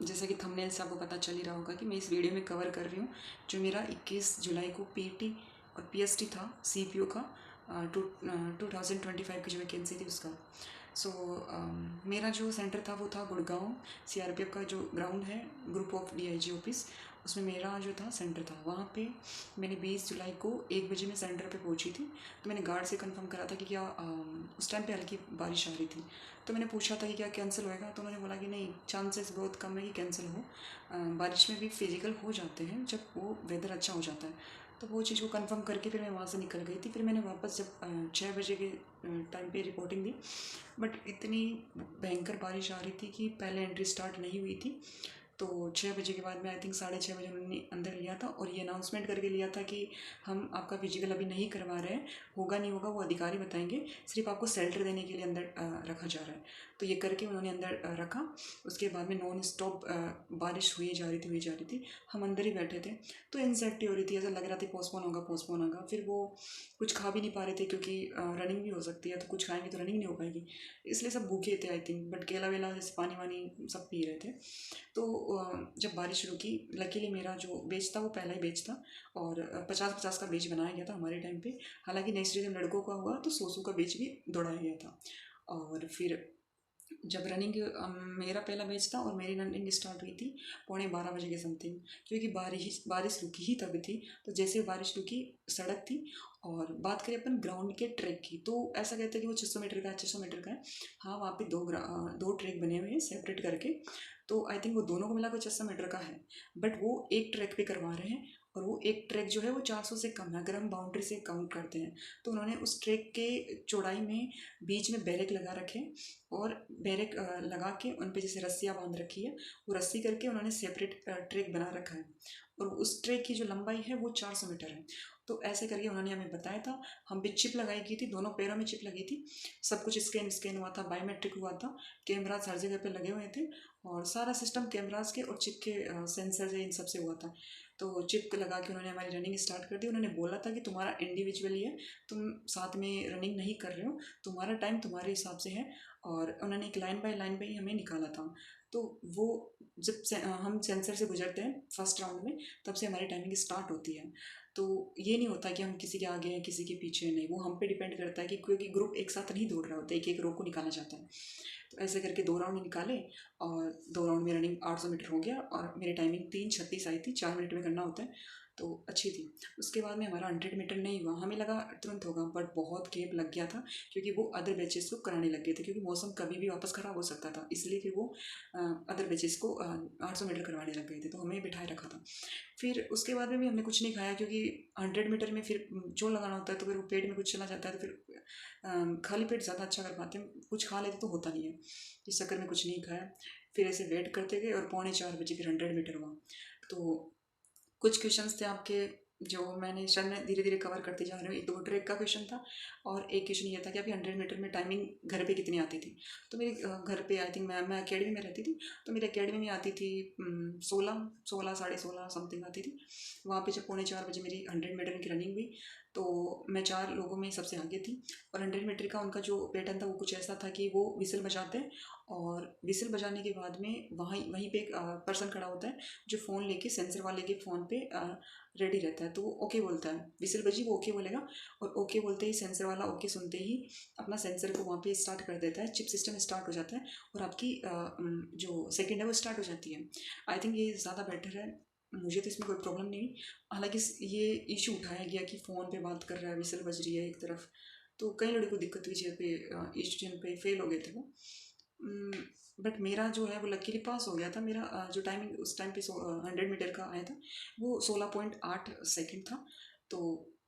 जैसा कि थंबनेल से आपको पता चल ही रहा होगा कि मैं इस वीडियो में कवर कर रही हूँ जो मेरा 21 जुलाई को पीटी और पीएसटी था सीपीओ का 2025 की जो वैकेंसी थी उसका। सो मेरा जो सेंटर था वो था गुड़गांव सीआरपीएफ का जो ग्राउंड है, ग्रुप ऑफ डीआईजी ऑफिस, उसमें मेरा जो था सेंटर था। वहाँ पे मैंने 20 जुलाई को 1 बजे में सेंटर पे पहुँची थी। तो मैंने गार्ड से कंफर्म करा था कि क्या उस टाइम पे हल्की बारिश आ रही थी। तो मैंने पूछा था कि क्या कैंसिल होएगा, तो उन्होंने बोला कि नहीं, चांसेस बहुत कम है कि कैंसिल हो। बारिश में भी फिजिकल हो जाते हैं जब वो वेदर अच्छा हो जाता है। तो वो चीज़ को कंफर्म करके फिर मैं वहाँ से निकल गई थी। फिर मैंने वापस जब 6 बजे के टाइम पे रिपोर्टिंग दी, बट इतनी भयंकर बारिश आ रही थी कि पहले एंट्री स्टार्ट नहीं हुई थी। तो 6 बजे के बाद में आई थिंक 6:30 बजे उन्होंने अंदर लिया था और ये अनाउंसमेंट करके लिया था कि हम आपका फिजिकल अभी नहीं करवा रहे हैं, होगा नहीं होगा वो अधिकारी बताएंगे, सिर्फ आपको शेल्टर देने के लिए अंदर रखा जा रहा है। तो ये करके उन्होंने अंदर रखा। उसके बाद में नॉन स्टॉप बारिश हुई जा रही थी। हम अंदर ही बैठे थे। तो एनजाइटी हो रही थी, ऐसा लग रहा था पोस्टपोन होगा पोस्टपोन होगा। फिर वो कुछ खा भी नहीं पा रहे थे क्योंकि रनिंग भी हो सकती है, तो कुछ खाएंगे तो रनिंग नहीं हो पाएगी, इसलिए सब भूखे थे आई थिंक। बट केला वेला जैसे पानी वानी सब पी रहे थे। तो जब बारिश रुकी, लकीली मेरा जो बेच था वो पहला ही बेच था और 50-50 का बेच बनाया गया था हमारे टाइम पे। हालांकि नेक्स्ट डे जब लड़कों का हुआ तो 100 का बेच भी दौड़ाया गया था। और फिर जब रनिंग मेरा पहला बैच था और मेरी रनिंग स्टार्ट हुई थी 11:15 बजे के समथिंग, क्योंकि बारिश बारिश रुकी ही तभी थी। तो जैसे बारिश रुकी, सड़क थी। और बात करें अपन ग्राउंड के ट्रैक की, तो ऐसा कहते हैं कि वो 600 मीटर का है, 600 मीटर का है। हाँ, वहाँ पे दो ट्रैक बने हुए हैं सेपरेट करके। तो आई थिंक वो दोनों को मिला के 600 मीटर का है। बट वो एक ट्रैक पे करवा रहे हैं और वो एक ट्रैक जो है वो 400 से कम है अगर हम बाउंड्री से काउंट करते हैं। तो उन्होंने उस ट्रैक के चौड़ाई में बीच में बैरेक लगा रखे और बैरेक लगा के उन पे जैसे रस्सियाँ बांध रखी है, वो रस्सी करके उन्होंने सेपरेट ट्रैक बना रखा है। और उस ट्रैक की जो लंबाई है वो 400 मीटर है। तो ऐसे करके उन्होंने हमें बताया था। हम पे चिप लगाई गई थी, दोनों पैरों में चिप लगी थी। सब कुछ स्कैन स्कैन हुआ था, बायोमेट्रिक हुआ था। कैमराज हर जगह पे लगे हुए थे और सारा सिस्टम कैमराज के और चिप के सेंसर से इन सब से हुआ था। तो चिप लगा के उन्होंने हमारी रनिंग स्टार्ट कर दी। उन्होंने बोला था कि तुम्हारा इंडिविजुअली है, तुम साथ में रनिंग नहीं कर रहे हो, तुम्हारा टाइम तुम्हारे हिसाब से है। और उन्होंने एक लाइन बाय लाइन पे ही हमें निकाला था। तो वो जब हम सेंसर से गुजरते हैं फर्स्ट राउंड में, तब से हमारी टाइमिंग स्टार्ट होती है। तो ये नहीं होता कि हम किसी के आगे हैं किसी के पीछे, नहीं, वो हम पे डिपेंड करता है कि क्योंकि ग्रुप एक साथ नहीं दौड़ रहा होता, एक एक रो को निकाला जाता है। तो ऐसे करके 2 राउंड निकाले और 2 राउंड में रनिंग 800 मीटर हो गया और मेरी टाइमिंग 3:36 आई थी, 4 मिनट में करना होता है, तो अच्छी थी। उसके बाद में हमारा 100 मीटर नहीं हुआ, हमें लगा तुरंत होगा, बट बहुत गैप लग गया था क्योंकि वो अदर बैचेस को कराने लग गए थे, क्योंकि मौसम कभी भी वापस ख़राब हो सकता था, इसलिए फिर वो अदर बैचेस को 800 मीटर करवाने लग गए थे, तो हमें बिठाए रखा था। फिर उसके बाद में भी हमने कुछ नहीं खाया क्योंकि 100 मीटर में फिर जोर लगाना होता है, तो फिर वो पेट में कुछ चला जाता है, तो फिर खाली पेट ज़्यादा अच्छा कर पाते हैं, कुछ खा लेते तो होता नहीं है। इस चक्कर में कुछ नहीं खाया। फिर ऐसे वेट करते गए और 3:45 बजे फिर 100 मीटर हुआ। तो कुछ क्वेश्चंस थे आपके जो मैंने शायद मैं धीरे धीरे कवर करते जा रही हूँ। एक तो वो ट्रैक का क्वेश्चन था और एक क्वेश्चन ये था कि अभी 100 मीटर में टाइमिंग घर पे कितनी आती थी। तो मेरे घर पे आई थिंक मैं अकेडमी में रहती थी, तो मेरी अकेडमी में आती थी 16 16 समथिंग आती थी। वहाँ पे जब 3:45 बजे मेरी 100 मीटर की रनिंग हुई, तो मैं 4 लोगों में सबसे आगे थी। और 100 मीटर का उनका जो पैटर्न था वो कुछ ऐसा था कि वो विसल बजाते हैं और विसल बजाने के बाद में वहीं वहीं पे एक पर्सन खड़ा होता है जो फ़ोन लेके, सेंसर वाले के फ़ोन पे रेडी रहता है। तो वो ओके बोलता है, विसल बजी वो ओके बोलेगा और ओके बोलते ही सेंसर वाला ओके सुनते ही अपना सेंसर को वहाँ पे स्टार्ट कर देता है, चिप सिस्टम स्टार्ट हो जाता है और आपकी जो सेकंड है वो स्टार्ट हो जाती है। आई थिंक ये ज़्यादा बेटर है, मुझे तो इसमें कोई प्रॉब्लम नहीं। हालांकि ये इशू उठाया गया कि फ़ोन पे बात कर रहा है, विसल बज रही है एक तरफ, तो कई लड़कों को दिक्कत हुई, जब पे स्टूडेंट पे फेल हो गए थे वो। बट मेरा जो है वो लकीली पास हो गया था। मेरा जो टाइमिंग उस टाइम पे 100 मीटर का आया था वो 16.8 सेकेंड था। तो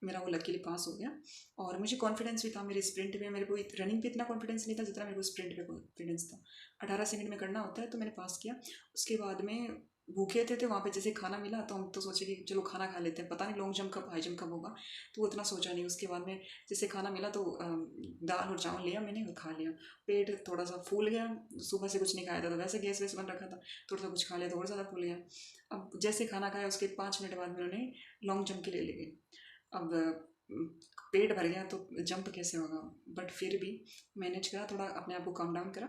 मेरा वो लकीली पास हो गया और मुझे कॉन्फिडेंस भी था मेरे स्प्रिंट में। मेरे को रनिंग पे इतना कॉन्फिडेंस नहीं था जितना मेरे को स्प्रिंट पे कॉन्फिडेंस था। 18 सेकंड में करना होता है, तो मैंने पास किया। उसके बाद में भूखे थे वहाँ पे जैसे खाना मिला तो हम तो सोचे कि चलो खाना खा लेते हैं, पता नहीं लॉन्ग जंप कब हाई जंप कब होगा, तो वो इतना सोचा नहीं। उसके बाद में जैसे खाना मिला तो दाल और चावल लिया मैंने और खा लिया। पेट थोड़ा सा फूल गया, सुबह से कुछ नहीं खाया था तो वैसे गैस वैस बन रखा था, थोड़ा सा कुछ खा लिया तो और ज़्यादा फूल गया। अब जैसे खाना खाया उसके 5 मिनट बाद में उन्होंने लॉन्ग जंप के लिए ले गए। अब पेट भर गया तो जंप कैसे होगा, बट फिर भी मैनेज करा, थोड़ा अपने आप को काम डाउन करा।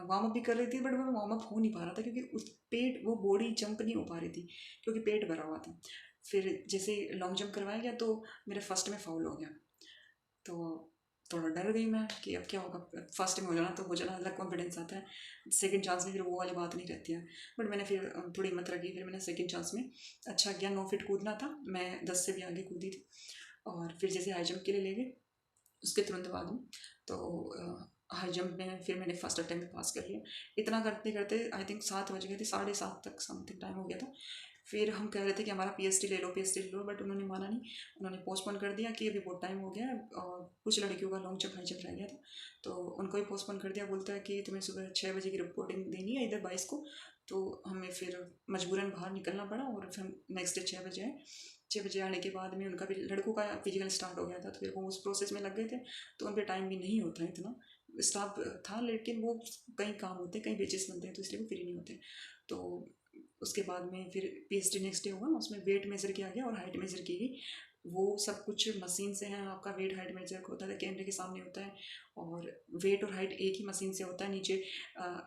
वार्म अप भी कर रही थी, बट वो वार्म अप हो नहीं पा रहा था क्योंकि उस पेट, वो बॉडी जंप नहीं हो पा रही थी क्योंकि पेट भरा हुआ था। फिर जैसे लॉन्ग जंप करवाया गया तो मेरे फर्स्ट में फाउल हो गया, तो थोड़ा डर गई मैं कि अब क्या होगा, फर्स्ट में हो जाना तो हो जाना, अलग कॉन्फिडेंस आता है। सेकंड चांस में फिर वो वाली बात नहीं रहती है, बट मैंने फिर थोड़ी हिम्मत रखी, फिर मैंने सेकंड चांस में अच्छा किया। 9 फीट कूदना था, मैं 10 से भी आगे कूदी थी। और फिर जैसे हाई जंप के लिए ले गए उसके तुरंत बाद में, तो हाई जंप में फिर मैंने फर्स्ट अटेम्प्ट में पास कर लिया। इतना करते करते आई थिंक 7 बज गए थे, 7:30 तक समथिंग टाइम हो गया था। फिर हम कह रहे थे कि हमारा पीएसटी ले लो, पीएसटी ले लो, बट उन्होंने माना नहीं। उन्होंने पोस्टपोन कर दिया कि अभी बहुत टाइम हो गया है, और कुछ लड़कियों का लॉन्ग जंप हाई जंप रह गया था, तो उनको ही पोस्टपोन कर दिया। बोलता है कि तुम्हें सुबह 6 बजे की रिपोर्टिंग देनी है इधर 22 को। तो हमें फिर मजबूरन बाहर निकलना पड़ा, और फिर हम नेक्स्ट डे 6 बजे आए। 6 बजे आने के बाद में उनका भी, लड़कों का फिजिकल स्टार्ट हो गया था, तो फिर वो उस प्रोसेस में लग गए थे, तो उन पर टाइम भी नहीं होता है इतना। स्टाफ था लेकिन वो कई काम होते हैं, कई बेचेस बनते हैं, तो इसलिए वो फ्री नहीं होते। तो उसके बाद में फिर पीएचडी नेक्स्ट डे हुआ, उसमें वेट मेजर किया गया और हाइट मेजर की गई। वो सब कुछ मशीन से है, आपका वेट हाइट मेजर होता है, कैमरे के सामने होता है, और वेट और हाइट एक ही मशीन से होता है। नीचे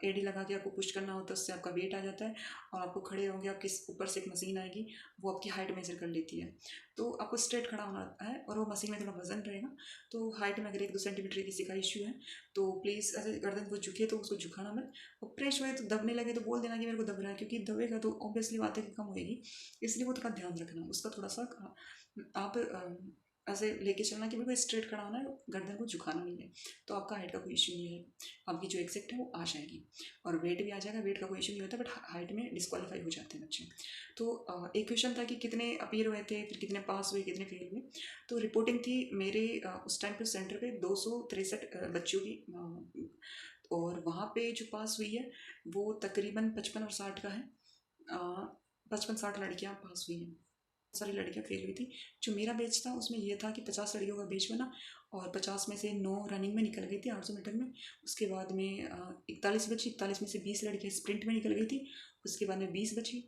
एडी लगा के आपको पुश करना होता है, उससे आपका वेट आ जाता है, और आपको खड़े होंगे, आपके ऊपर से एक मशीन आएगी, वो आपकी हाइट मेजर कर लेती है। तो आपको स्ट्रेट खड़ा होना है, और वो मशीन में थोड़ा वजन रहेगा। तो हाइट में अगर 1-2 सेंटीमीटर किसी का इश्यू है तो प्लीज़, ऐसे गर्दन को झुके तो उसको झुकाना मत, और प्रेस हुए तो दबने लगे तो बोल देना कि मेरे को दब रहा है, क्योंकि दबेगा तो ऑब्वियसली बात है कि कम होएगी। इसलिए वो थोड़ा ध्यान रखना उसका, थोड़ा सा आप ऐसे लेके चलना कि मेरे को स्ट्रेट खड़ा होना है, गर्दन को झुकाना नहीं है, तो आपका हाइट का कोई इशू नहीं है, आपकी जो एग्जैक्ट है वो आ जाएगी, और वेट भी आ जाएगा। वेट का कोई इशू नहीं होता, बट हाइट में डिस्क्वालीफाई हो जाते हैं बच्चे। तो एक क्वेश्चन था कि कितने अपीयर हुए थे, फिर कितने पास हुए, कितने फेल हुए। तो रिपोर्टिंग थी मेरे उस टाइम पे सेंटर पे 263 बच्चों की, और वहाँ पे जो पास हुई है वो तकरीबन 55 और 60 का है। 55-60 लड़कियाँ पास हुई हैं, सारी लड़कियाँ फेल हुई थी। जो मेरा बैच था उसमें ये था कि 50 लड़कियों का बैच बना, और 50 में से 9 रनिंग में निकल गई थी 800 मीटर में। उसके बाद में 41 बची, 41 में से 20 लड़कियाँ स्प्रिंट में निकल गई थी। उसके बाद में 20 बची,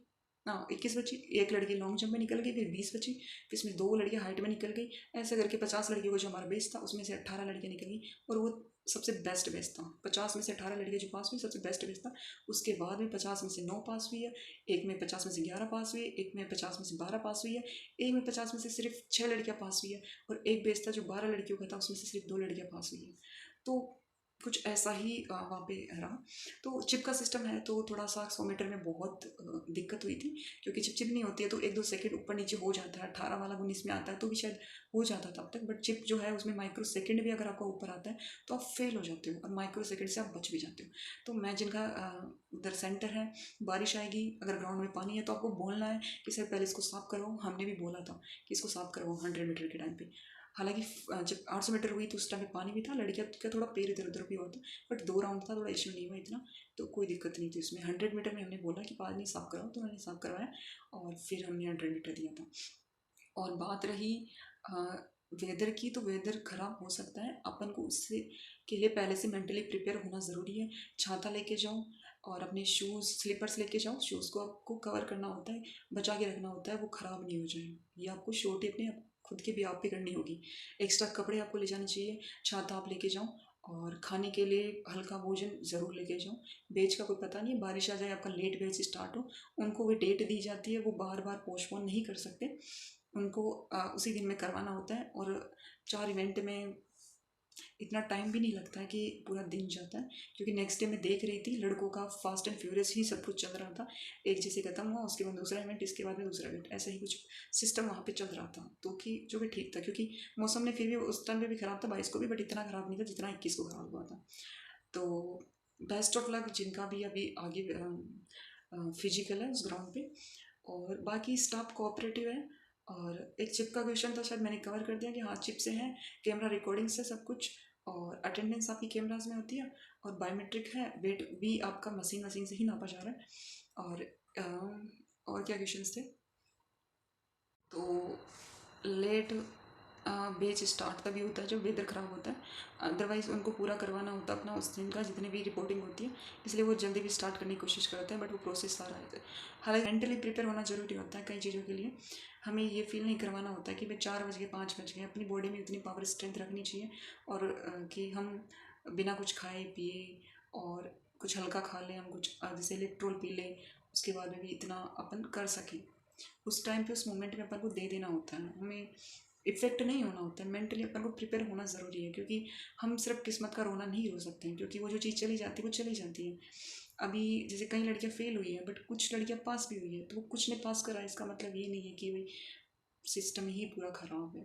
21 बची, एक लड़की लॉन्ग जंप में निकल गई, फिर 20 बची, फिर इसमें 2 लड़कियाँ हाइट में निकल गई। ऐसे करके 50 लड़कियों का जो हमारा बेस था उसमें से 18 लड़कियाँ निकल गई, और वो सबसे बेस्ट बेस था। 50 में से 18 लड़कियाँ जो पास हुई, सबसे बेस्ट बेस था। उसके बाद में 50 में से 9 पास हुई है, एक में 50 में से 11 पास हुई है, एक में 50 में से 12 पास हुई है, एक में 50 में से सिर्फ 6 लड़कियाँ पास हुई है, और एक बेस था जो 12 लड़कियों का था, उसमें से सिर्फ 2 लड़कियाँ पास हुई है। तो कुछ ऐसा ही वहाँ पे रहा। तो चिप का सिस्टम है, तो थोड़ा सा 100 मीटर में बहुत दिक्कत हुई थी, क्योंकि चिप नहीं होती है तो 1-2 सेकंड ऊपर नीचे हो जाता है। 18 वाला 19 में आता है तो भी शायद हो जाता तब तक, बट चिप जो है उसमें माइक्रो सेकंड भी अगर आपका ऊपर आता है तो आप फेल हो जाते हो, और माइक्रो सेकंड से आप बच भी जाते हो। तो मैं जिनका उधर सेंटर है, बारिश आएगी, अगर ग्राउंड में पानी है तो आपको बोलना है कि सर पहले इसको साफ करवाओ। हमने भी बोला था कि इसको साफ करवाओ 100 मीटर के टाइम पे। हालांकि जब 800 मीटर हुई तो उस टाइम पे पानी भी था, लड़कियां का थोड़ा पैर इधर उधर भी हुआ था, बट 2 राउंड था, थोड़ा इश्यू नहीं हुआ इतना, तो कोई दिक्कत नहीं थी उसमें। 100 मीटर में हमने बोला कि पानी साफ कराओ, तो उन्होंने साफ करवाया, और फिर हमने 100 मीटर दिया था। और बात रही वेदर की, तो वेदर ख़राब हो सकता है, अपन को उससे के लिए पहले से मेंटली प्रिपेयर होना ज़रूरी है। छाता लेके जाओ, और अपने शूज़ स्लीपर्स लेके जाओ, शूज़ को आपको कवर करना होता है, बचा के रखना होता है, वो ख़राब नहीं हो जाए। ये आपको श्योरिटी अपने खुद की भी आप भी करनी होगी। एक्स्ट्रा कपड़े आपको ले जाने चाहिए, छाता आप लेके जाओ, और खाने के लिए हल्का भोजन ज़रूर लेके जाओ। बैच का कोई पता नहीं है, बारिश आ जाए, आपका लेट बैच स्टार्ट हो, उनको वो डेट दी जाती है, वो बार बार पोस्टपोन नहीं कर सकते, उनको उसी दिन में करवाना होता है। और 4 इवेंट में इतना टाइम भी नहीं लगता है कि पूरा दिन जाता है, क्योंकि नेक्स्ट डे मैं देख रही थी लड़कों का फास्ट एंड फ्यूरियस ही सब कुछ चल रहा था। एक जैसे खत्म हुआ, उसके बाद दूसरा इवेंट, इसके बाद में दूसरा इवेंट, ऐसा ही कुछ सिस्टम वहाँ पे चल रहा था, तो कि जो भी ठीक था, क्योंकि मौसम ने फिर भी उस टाइम पे भी ख़राब था 22 को भी, बट इतना ख़राब नहीं था जितना 21 को ख़राब हुआ था। तो बेस्ट ऑफ लक जिनका भी अभी आगे फिजिकल है उस ग्राउंड पे, और बाकी स्टाफ कोऑपरेटिव है। और एक चिप का क्वेश्चन था, शायद मैंने कवर कर दिया कि हाँ चिप से है, कैमरा रिकॉर्डिंग से सब कुछ, और अटेंडेंस आपकी कैमराज में होती है, और बायोमेट्रिक है, वेट भी आपका मशीन से ही नापा जा रहा है। और और क्या क्वेश्चंस थे, तो लेट बैच स्टार्ट तभी होता है जब वेदर ख़राब होता है। अदरवाइज़ उनको पूरा करवाना होता है अपना उस दिन का जितनी भी रिपोर्टिंग होती है, इसलिए वो जल्दी भी स्टार्ट करने की कोशिश करते हैं, बट वो प्रोसेस सारा है। हालांकि मेंटली प्रिपेयर होना ज़रूरी होता है कई चीज़ों के लिए। हमें ये फील नहीं करवाना होता है कि भाई 4 बज गए 5 बज गए। अपनी बॉडी में इतनी पावर स्ट्रेंथ रखनी चाहिए और कि हम बिना कुछ खाए पिए और कुछ हल्का खा लें, हम कुछ जैसे इलेक्ट्रोल पी लें, उसके बाद में भी इतना अपन कर सकें। उस टाइम पे उस मोमेंट में अपन को दे देना होता है, हमें इफेक्ट नहीं होना होता है। मेंटली अपन को प्रिपेयर होना ज़रूरी है, क्योंकि हम सिर्फ किस्मत का रोना नहीं रो सकते हैं, क्योंकि वो जो चीज़ चली जाती है वो चली जाती है। अभी जैसे कई लड़कियां फेल हुई है, बट कुछ लड़कियां पास भी हुई है, तो वो कुछ ने पास करा, इसका मतलब ये नहीं है कि भाई सिस्टम ही पूरा ख़राब है।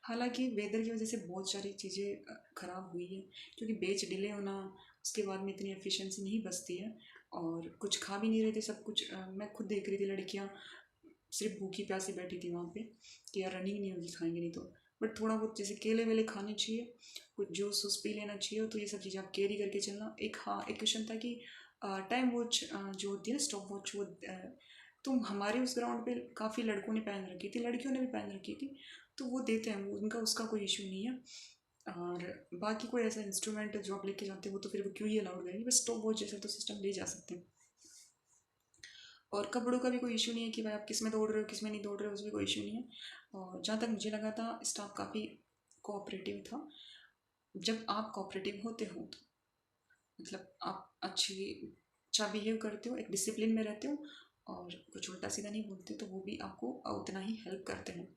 हालांकि वेदर की वजह से बहुत सारी चीज़ें ख़राब हुई है, क्योंकि बैच डिले होना, उसके बाद में इतनी एफिशिएंसी नहीं बचती है और कुछ खा भी नहीं रहे थे सब कुछ। मैं खुद देख रही थी लड़कियाँ सिर्फ भूखी प्यासी बैठी थी वहाँ पे कि यार रनिंग नहीं होगी, खाएंगे नहीं तो। बट थोड़ा बहुत जैसे केले वेले खाने चाहिए, कुछ जूस वूस पी लेना चाहिए, तो ये सब चीज़ें आप कैरी करके चलना। एक हाँ एक क्वेश्चन था कि टाइम वॉच जो होती है ना, स्टॉप वॉच, वो तो हमारे उस ग्राउंड पे काफ़ी लड़कों ने पहन रखी थी, लड़कियों ने भी पहन रखी थी, तो वो देते हैं, वो उनका उसका कोई इशू नहीं है। और बाकी कोई ऐसा इंस्ट्रूमेंट जो आप लेके जाते हैं वो तो फिर वो क्यों ही अलाउड करेंगे, बस स्टॉप वॉच जैसा तो सिस्टम ले जा सकते हैं। और कपड़ों का भी कोई इशू नहीं है कि भाई आप किस में दौड़ रहे हो किस में नहीं दौड़ रहे हो, उसमें कोई इशू नहीं है। और जहाँ तक मुझे लगा था स्टाफ काफ़ी कोऑपरेटिव था। जब आप कोऑपरेटिव होते हो तो मतलब आप अच्छी अच्छा बिहेव करते हो, एक डिसिप्लिन में रहते हो और कुछ उल्टा सीधा नहीं बोलते, तो वो भी आपको उतना ही हेल्प करते हैं।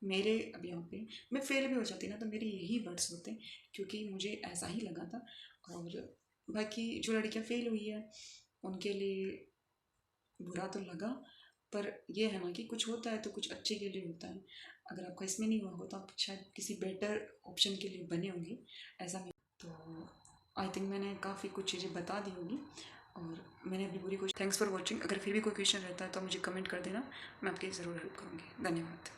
मेरे अब यहाँ पे मैं फेल भी हो जाती ना तो मेरे यही वर्ड्स होते हैं, क्योंकि मुझे ऐसा ही लगा था। और बाकी जो लड़कियाँ फेल हुई है उनके लिए बुरा तो लगा, पर ये है ना कि कुछ होता है तो कुछ अच्छे के लिए होता है। अगर आपका इसमें नहीं हुआ हो तो आप शायद किसी बेटर ऑप्शन के लिए बने होंगे, ऐसा नहीं। तो आई थिंक मैंने काफ़ी कुछ चीज़ें बता दी होंगी और मैंने अपनी पूरी कोशिश। Thanks for watching. अगर फिर भी कोई क्वेश्चन रहता है तो मुझे कमेंट कर देना, मैं आपकी ज़रूर हेल्प करूँगी। धन्यवाद।